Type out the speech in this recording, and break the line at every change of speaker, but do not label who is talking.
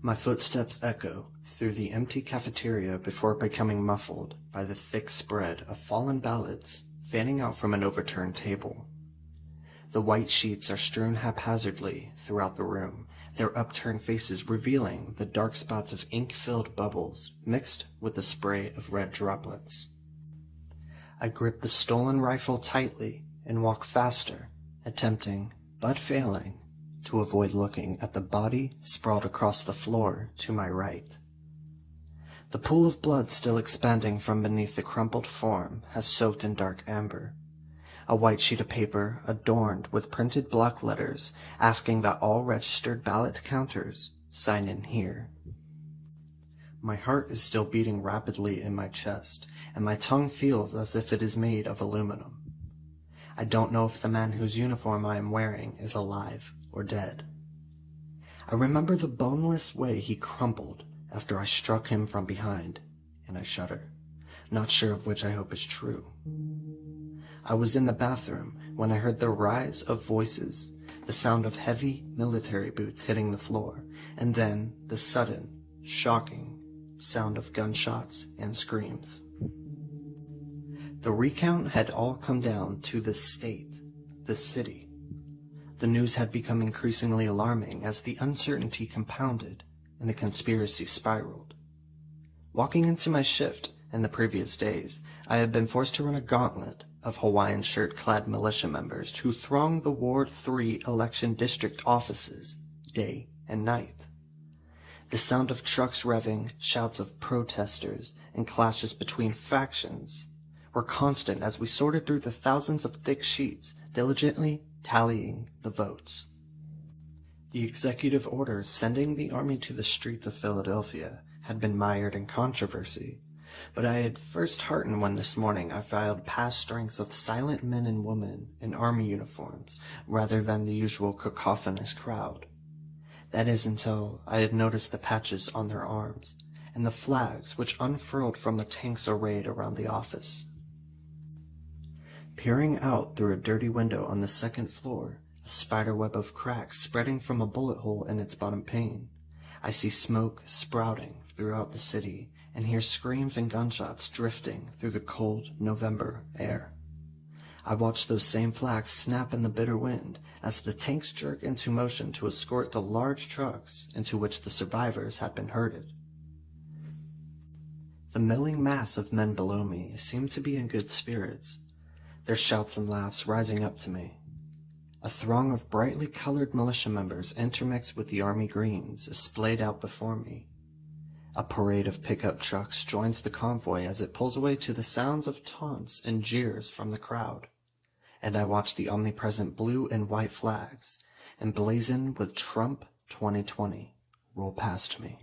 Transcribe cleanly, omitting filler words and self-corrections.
My footsteps echo through the empty cafeteria before becoming muffled by the thick spread of fallen ballots fanning out from an overturned table. The white sheets are strewn haphazardly throughout the room, their upturned faces revealing the dark spots of ink-filled bubbles mixed with the spray of red droplets. I grip the stolen rifle tightly and walk faster, attempting, but failing, to avoid looking at the body sprawled across the floor to my right. The pool of blood still expanding from beneath the crumpled form has soaked in dark amber. A white sheet of paper adorned with printed block letters asking that all registered ballot counters sign in here. My heart is still beating rapidly in my chest, and my tongue feels as if it is made of aluminum. I don't know if the man whose uniform I am wearing is alive or dead. I remember the boneless way he crumpled after I struck him from behind, and I shudder, not sure of which I hope is true. I was in the bathroom when I heard the rise of voices, the sound of heavy military boots hitting the floor, and then the sudden, shocking sound of gunshots and screams. The recount had all come down to the state, the city. The news had become increasingly alarming as the uncertainty compounded and the conspiracy spiraled. Walking into my shift in the previous days, I had been forced to run a gauntlet of Hawaiian shirt-clad militia members who thronged the Ward 3 election district offices day and night. The sound of trucks revving, shouts of protesters, and clashes between factions were constant as we sorted through the thousands of thick sheets, diligently tallying the votes. The executive order sending the army to the streets of Philadelphia had been mired in controversy, but I had first heartened when this morning I filed past strings of silent men and women in army uniforms rather than the usual cacophonous crowd. That is until I had noticed the patches on their arms and the flags which unfurled from the tanks arrayed around the office. Peering out through a dirty window on the second floor, a spiderweb of cracks spreading from a bullet hole in its bottom pane, I see smoke sprouting throughout the city and hear screams and gunshots drifting through the cold November air. I watch those same flags snap in the bitter wind as the tanks jerk into motion to escort the large trucks into which the survivors had been herded. The milling mass of men below me seemed to be in good spirits, their shouts and laughs rising up to me. A throng of brightly colored militia members intermixed with the army greens is splayed out before me. A parade of pickup trucks joins the convoy as it pulls away to the sounds of taunts and jeers from the crowd, and I watch the omnipresent blue and white flags, emblazoned with Trump 2020, roll past me.